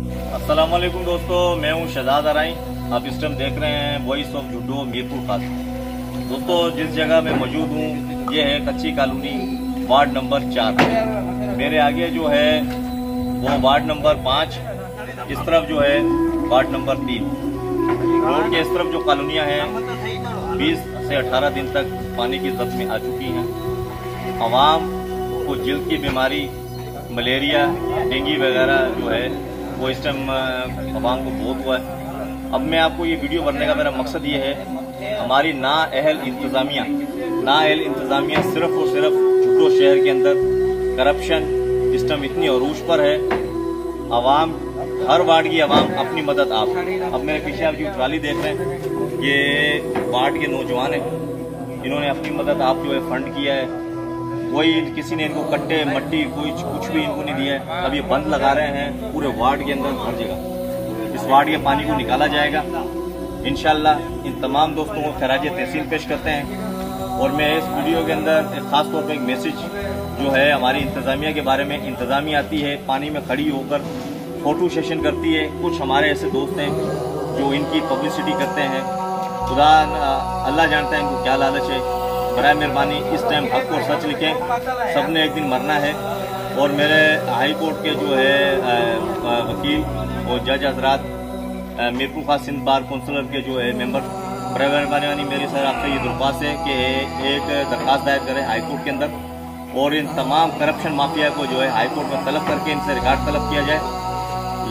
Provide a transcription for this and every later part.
अस्सलाम वालेकुम दोस्तों, मैं हूं शहजाद अराई। आप इस टाइम देख रहे हैं वॉइस ऑफ जुडो मीरपुर खास। दोस्तों, जिस जगह मैं मौजूद हूं ये है कच्ची कॉलोनी, वार्ड नंबर 4। मेरे आगे जो है वो वार्ड नंबर 5, इस तरफ जो है वार्ड नंबर 3। रोड के इस तरफ जो कॉलोनियां हैं 20 से 18 दिन तक पानी की जद में आ चुकी हैं। आवाम को जल्द की बीमारी, मलेरिया, डेंगू वगैरह जो है वो इस टाइम आवाम को बहुत हुआ है। अब मैं आपको ये वीडियो बनने का मेरा मकसद ये है, हमारी नाअहल इंतजामिया सिर्फ और सिर्फ जुडो शहर के अंदर करप्शन सिस्टम इतनी अरूज पर है। आवाम, हर वार्ड की आवाम अपनी मदद आप। अब मेरे पीछे आप जो ट्राली देख रहे हैं ये वार्ड के नौजवान हैं, इन्होंने अपनी मदद आप जो है फंड किया है। कोई किसी ने इनको कट्टे मट्टी कुछ भी इनको नहीं दिया है। अब ये बंद लगा रहे हैं पूरे वार्ड के अंदर, हर जगह इस वार्ड के पानी को निकाला जाएगा इंशाल्लाह। इन तमाम दोस्तों को खराज तहसीन पेश करते हैं। और मैं इस वीडियो के अंदर खास तौर पर एक मैसेज जो है हमारी इंतजामिया के बारे में। इंतजामिया आती है, पानी में खड़ी होकर फोटो सेशन करती है। कुछ हमारे ऐसे दोस्त हैं जो इनकी पब्लिसिटी करते हैं। खुदा अल्लाह जानता है इनको क्या लालच है। बराए मेहरबानी इस टाइम हक और सच लिखें, सबने एक दिन मरना है। और मेरे हाई कोर्ट के जो है वकील और जज हजरात, मीरपुर खास सिंध बार काउंसिलर के जो है मेंबर, बराए मेहरबानी मेरी सर आपसे ये दरख्वास्त है कि एक दरख्वास्त दायर करें हाई कोर्ट के अंदर और इन तमाम करप्शन माफिया को जो है हाई कोर्ट में तलब करके इनसे रिकॉर्ड तलब किया जाए।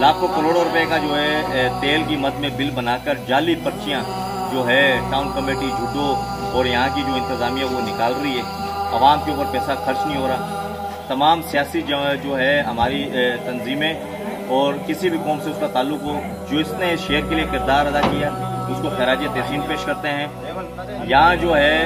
लाखों करोड़ों रुपए का जो है तेल की मद में बिल बनाकर जाली पर्चियां जो है टाउन कमेटी जुडो और यहाँ की जो इंतजामिया वो निकाल रही है। आवाम के ऊपर पैसा खर्च नहीं हो रहा। तमाम सियासी जो है हमारी तंजीमें और किसी भी कौम से उसका ताल्लुक हो, जो इसने शहर के लिए किरदार अदा किया उसको खराज तहसीन पेश करते हैं। यहाँ जो है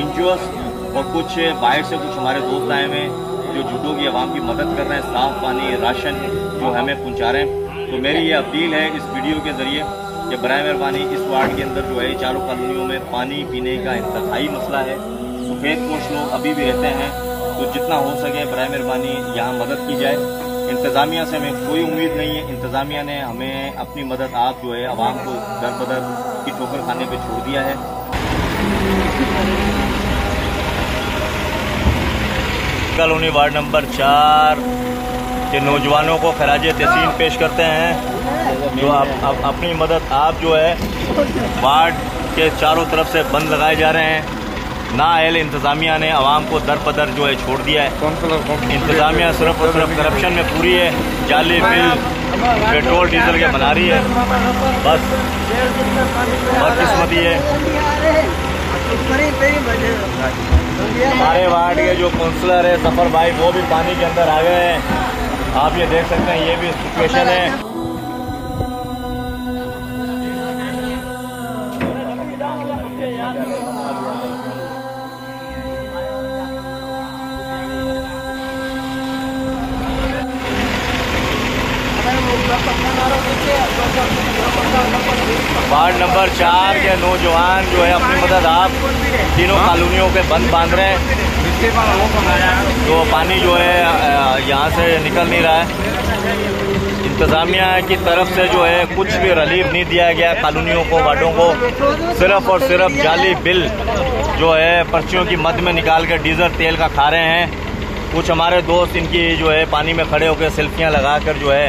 एनजीओस और कुछ बाहर से कुछ हमारे दोस्त आए हुए हैं जो जुडो की आवाम की मदद कर रहे हैं, साफ पानी, राशन जो हमें पहुँचा रहे हैं। तो मेरी ये अपील है इस वीडियो के जरिए कि बराए मेहरबानी इस वार्ड के अंदर जो है चारों कॉलोनियों में पानी पीने का इंतहाई मसला है। सफेद पोश लोग अभी भी रहते हैं, तो जितना हो सके बराए मेहरबानी यहाँ मदद की जाए। इंतजामिया से हमें कोई उम्मीद नहीं है। इंतजामिया ने हमें अपनी मदद आप जो है आवाम को दर बदर की ठोकर खाने पे छोड़ दिया है। कॉलोनी वार्ड नंबर 4 के नौजवानों को खराज तहसीन पेश करते हैं जो अपनी मदद आप जो है वार्ड के चारों तरफ से बंद लगाए जा रहे हैं। नाअहल इंतजामिया ने आवाम को दर बदर जो है छोड़ दिया है। इंतजामिया सिर्फ और सिर्फ करप्शन में पूरी है, जाली बिल पेट्रोल डीजल के बना रही है। बस बदकिस्मती है। हमारे वार्ड के जो काउंसलर है सफर भाई, वो भी पानी के अंदर आ गए हैं। आप ये देख सकते हैं, ये भी सिचुएशन है। वार्ड नंबर 4 के नौजवान जो है अपनी मदद आप तीनों कॉलोनियों के बंद बांध रहे हैं। तो पानी जो है यहाँ से निकल नहीं रहा है। इंतजामिया की तरफ से जो है कुछ भी रिलीफ नहीं दिया गया कॉलोनियों को, वार्डों को। सिर्फ और सिर्फ जाली बिल जो है पर्चियों की मद में निकाल कर डीजल तेल का खा रहे हैं। कुछ हमारे दोस्त इनकी जो है पानी में खड़े होकर सेल्फियाँ लगाकर जो है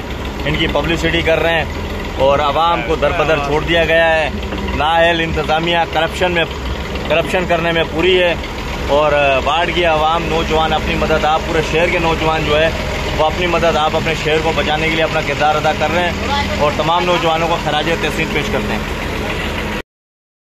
इनकी पब्लिसिटी कर रहे हैं और आवाम को दर बदर छोड़ दिया गया है। नाअहल इंतजामिया करप्शन करने में पूरी है। और वार्ड की आवाम, नौजवान अपनी मदद आप, पूरे शहर के नौजवान जो है वो अपनी मदद आप अपने शहर को बचाने के लिए अपना किरदार अदा कर रहे हैं और तमाम नौजवानों को खराज तहसीन पेश करते हैं।